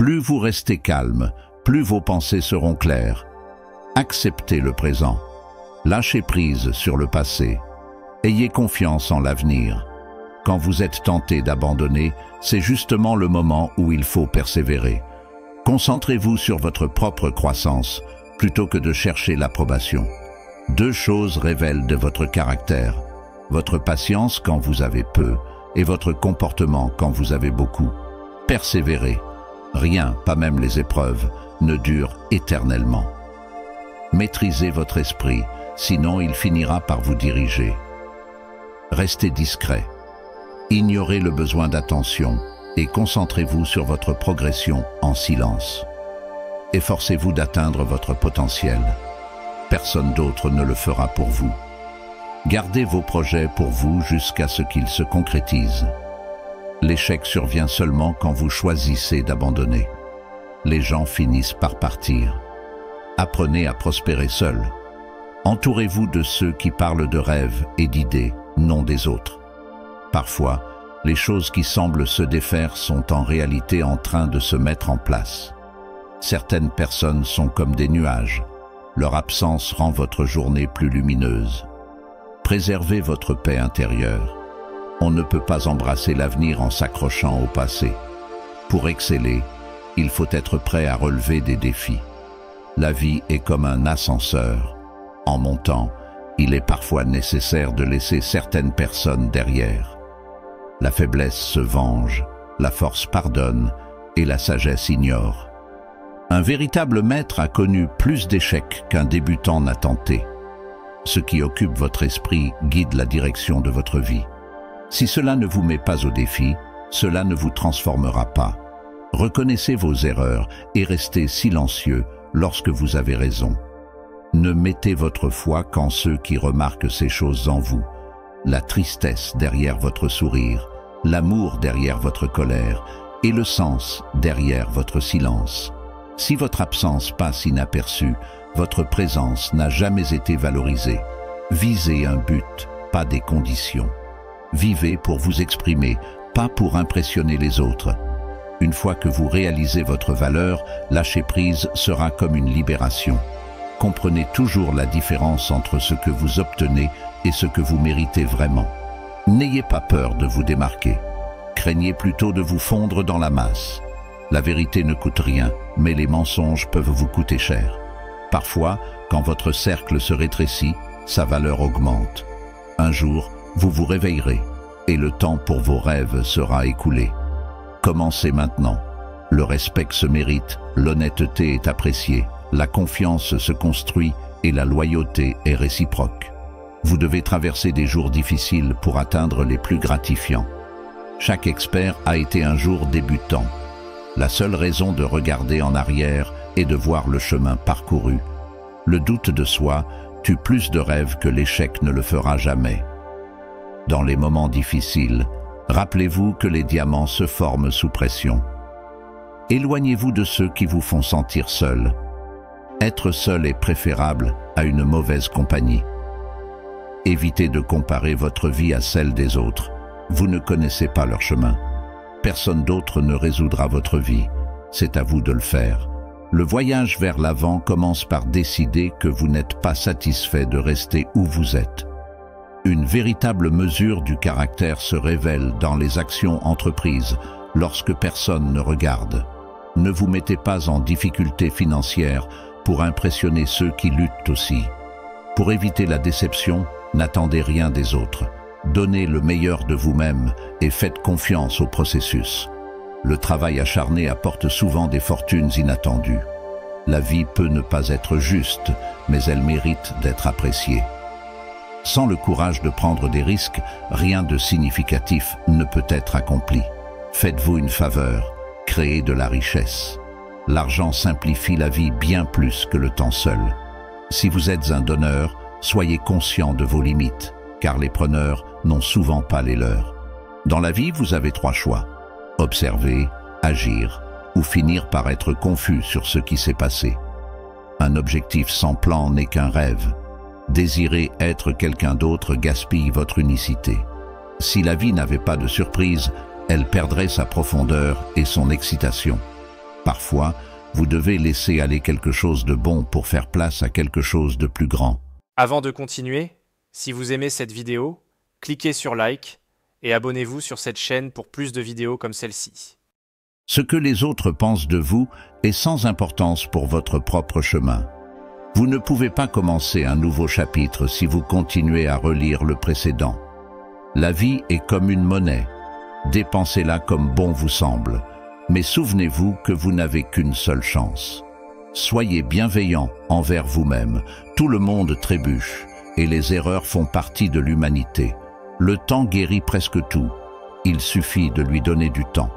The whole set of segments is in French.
Plus vous restez calme, plus vos pensées seront claires. Acceptez le présent. Lâchez prise sur le passé. Ayez confiance en l'avenir. Quand vous êtes tenté d'abandonner, c'est justement le moment où il faut persévérer. Concentrez-vous sur votre propre croissance, plutôt que de chercher l'approbation. 2 choses révèlent de votre caractère: votre patience quand vous avez peu, et votre comportement quand vous avez beaucoup. Persévérez. Rien, pas même les épreuves, ne dure éternellement. Maîtrisez votre esprit, sinon il finira par vous diriger. Restez discret. Ignorez le besoin d'attention et concentrez-vous sur votre progression en silence. Efforcez-vous d'atteindre votre potentiel. Personne d'autre ne le fera pour vous. Gardez vos projets pour vous jusqu'à ce qu'ils se concrétisent. L'échec survient seulement quand vous choisissez d'abandonner. Les gens finissent par partir. Apprenez à prospérer seul. Entourez-vous de ceux qui parlent de rêves et d'idées, non des autres. Parfois, les choses qui semblent se défaire sont en réalité en train de se mettre en place. Certaines personnes sont comme des nuages. Leur absence rend votre journée plus lumineuse. Préservez votre paix intérieure. On ne peut pas embrasser l'avenir en s'accrochant au passé. Pour exceller, il faut être prêt à relever des défis. La vie est comme un ascenseur. En montant, il est parfois nécessaire de laisser certaines personnes derrière. La faiblesse se venge, la force pardonne et la sagesse ignore. Un véritable maître a connu plus d'échecs qu'un débutant n'a tenté. Ce qui occupe votre esprit guide la direction de votre vie. Si cela ne vous met pas au défi, cela ne vous transformera pas. Reconnaissez vos erreurs et restez silencieux lorsque vous avez raison. Ne mettez votre foi qu'en ceux qui remarquent ces choses en vous. La tristesse derrière votre sourire, l'amour derrière votre colère et le sens derrière votre silence. Si votre absence passe inaperçue, votre présence n'a jamais été valorisée. Visez un but, pas des conditions. Vivez pour vous exprimer, pas pour impressionner les autres. Une fois que vous réalisez votre valeur, lâcher prise sera comme une libération. Comprenez toujours la différence entre ce que vous obtenez et ce que vous méritez vraiment. N'ayez pas peur de vous démarquer. Craignez plutôt de vous fondre dans la masse. La vérité ne coûte rien, mais les mensonges peuvent vous coûter cher. Parfois, quand votre cercle se rétrécit, sa valeur augmente. Un jour, vous vous réveillerez et le temps pour vos rêves sera écoulé. Commencez maintenant. Le respect se mérite, l'honnêteté est appréciée, la confiance se construit et la loyauté est réciproque. Vous devez traverser des jours difficiles pour atteindre les plus gratifiants. Chaque expert a été un jour débutant. La seule raison de regarder en arrière est de voir le chemin parcouru. Le doute de soi tue plus de rêves que l'échec ne le fera jamais. Dans les moments difficiles, rappelez-vous que les diamants se forment sous pression. Éloignez-vous de ceux qui vous font sentir seul. Être seul est préférable à une mauvaise compagnie. Évitez de comparer votre vie à celle des autres. Vous ne connaissez pas leur chemin. Personne d'autre ne résoudra votre vie. C'est à vous de le faire. Le voyage vers l'avant commence par décider que vous n'êtes pas satisfait de rester où vous êtes. Une véritable mesure du caractère se révèle dans les actions entreprises lorsque personne ne regarde. Ne vous mettez pas en difficulté financière pour impressionner ceux qui luttent aussi. Pour éviter la déception, n'attendez rien des autres. Donnez le meilleur de vous-même et faites confiance au processus. Le travail acharné apporte souvent des fortunes inattendues. La vie peut ne pas être juste, mais elle mérite d'être appréciée. Sans le courage de prendre des risques, rien de significatif ne peut être accompli. Faites-vous une faveur, créez de la richesse. L'argent simplifie la vie bien plus que le temps seul. Si vous êtes un donneur, soyez conscient de vos limites, car les preneurs n'ont souvent pas les leurs. Dans la vie, vous avez 3 choix. Observer, agir, ou finir par être confus sur ce qui s'est passé. Un objectif sans plan n'est qu'un rêve. Désirer être quelqu'un d'autre gaspille votre unicité. Si la vie n'avait pas de surprise, elle perdrait sa profondeur et son excitation. Parfois, vous devez laisser aller quelque chose de bon pour faire place à quelque chose de plus grand. Avant de continuer, si vous aimez cette vidéo, cliquez sur like et abonnez-vous sur cette chaîne pour plus de vidéos comme celle-ci. Ce que les autres pensent de vous est sans importance pour votre propre chemin. Vous ne pouvez pas commencer un nouveau chapitre si vous continuez à relire le précédent. La vie est comme une monnaie. Dépensez-la comme bon vous semble. Mais souvenez-vous que vous n'avez qu'une seule chance. Soyez bienveillant envers vous-même. Tout le monde trébuche et les erreurs font partie de l'humanité. Le temps guérit presque tout. Il suffit de lui donner du temps.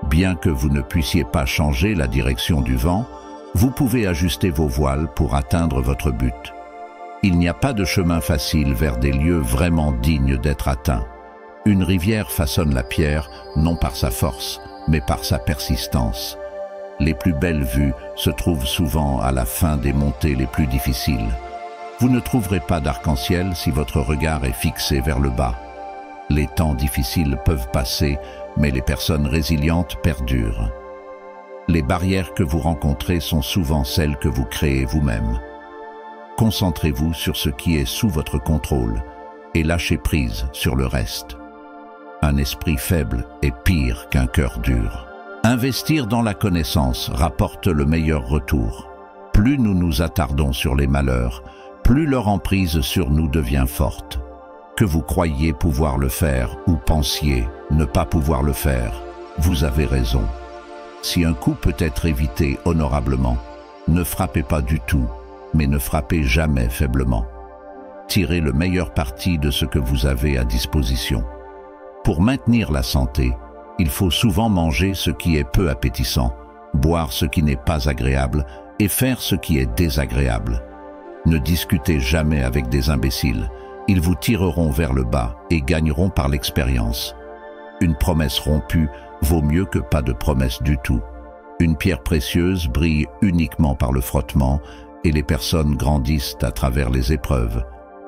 Bien que vous ne puissiez pas changer la direction du vent, vous pouvez ajuster vos voiles pour atteindre votre but. Il n'y a pas de chemin facile vers des lieux vraiment dignes d'être atteints. Une rivière façonne la pierre, non par sa force, mais par sa persistance. Les plus belles vues se trouvent souvent à la fin des montées les plus difficiles. Vous ne trouverez pas d'arc-en-ciel si votre regard est fixé vers le bas. Les temps difficiles peuvent passer, mais les personnes résilientes perdurent. Les barrières que vous rencontrez sont souvent celles que vous créez vous-même. Concentrez-vous sur ce qui est sous votre contrôle et lâchez prise sur le reste. Un esprit faible est pire qu'un cœur dur. Investir dans la connaissance rapporte le meilleur retour. Plus nous nous attardons sur les malheurs, plus leur emprise sur nous devient forte. Que vous croyiez pouvoir le faire ou pensiez ne pas pouvoir le faire, vous avez raison. Si un coup peut être évité honorablement, ne frappez pas du tout, mais ne frappez jamais faiblement. Tirez le meilleur parti de ce que vous avez à disposition. Pour maintenir la santé, il faut souvent manger ce qui est peu appétissant, boire ce qui n'est pas agréable et faire ce qui est désagréable. Ne discutez jamais avec des imbéciles, ils vous tireront vers le bas et gagneront par l'expérience. Une promesse rompue vaut mieux que pas de promesse du tout. Une pierre précieuse brille uniquement par le frottement et les personnes grandissent à travers les épreuves.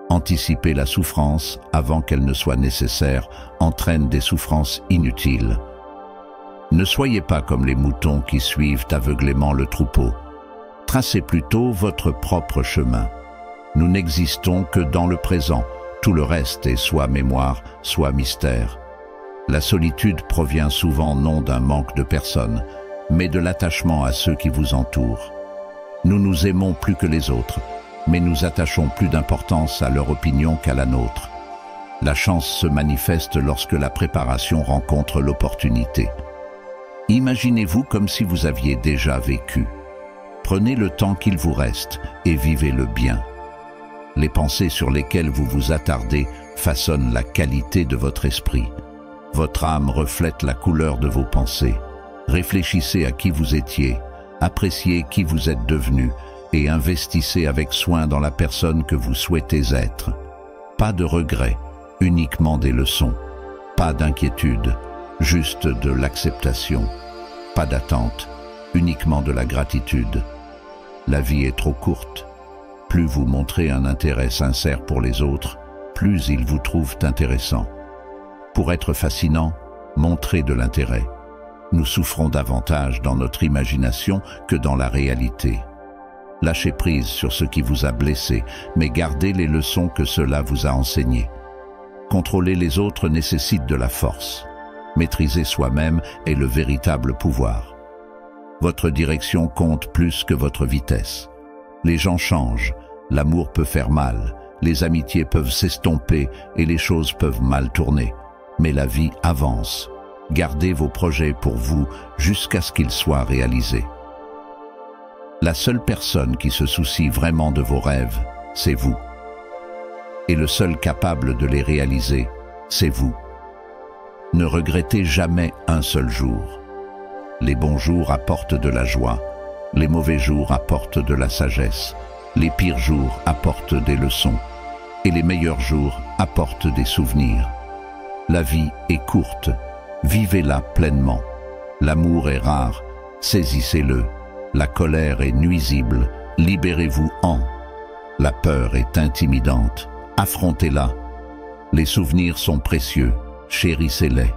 Anticiper la souffrance avant qu'elle ne soit nécessaire entraîne des souffrances inutiles. Ne soyez pas comme les moutons qui suivent aveuglément le troupeau. Tracez plutôt votre propre chemin. Nous n'existons que dans le présent, tout le reste est soit mémoire, soit mystère. La solitude provient souvent non d'un manque de personnes, mais de l'attachement à ceux qui vous entourent. Nous nous aimons plus que les autres, mais nous attachons plus d'importance à leur opinion qu'à la nôtre. La chance se manifeste lorsque la préparation rencontre l'opportunité. Imaginez-vous comme si vous aviez déjà vécu. Prenez le temps qu'il vous reste et vivez-le bien. Les pensées sur lesquelles vous vous attardez façonnent la qualité de votre esprit. Votre âme reflète la couleur de vos pensées. Réfléchissez à qui vous étiez, appréciez qui vous êtes devenu, et investissez avec soin dans la personne que vous souhaitez être. Pas de regrets, uniquement des leçons. Pas d'inquiétude, juste de l'acceptation. Pas d'attente, uniquement de la gratitude. La vie est trop courte. Plus vous montrez un intérêt sincère pour les autres, plus ils vous trouvent intéressant. Pour être fascinant, montrez de l'intérêt. Nous souffrons davantage dans notre imagination que dans la réalité. Lâchez prise sur ce qui vous a blessé, mais gardez les leçons que cela vous a enseignées. Contrôler les autres nécessite de la force. Maîtriser soi-même est le véritable pouvoir. Votre direction compte plus que votre vitesse. Les gens changent, l'amour peut faire mal, les amitiés peuvent s'estomper et les choses peuvent mal tourner. Mais la vie avance. Gardez vos projets pour vous jusqu'à ce qu'ils soient réalisés. La seule personne qui se soucie vraiment de vos rêves, c'est vous. Et le seul capable de les réaliser, c'est vous. Ne regrettez jamais un seul jour. Les bons jours apportent de la joie, les mauvais jours apportent de la sagesse, les pires jours apportent des leçons, et les meilleurs jours apportent des souvenirs. La vie est courte, vivez-la pleinement. L'amour est rare, saisissez-le. La colère est nuisible, libérez-vous en. La peur est intimidante, affrontez-la. Les souvenirs sont précieux, chérissez-les.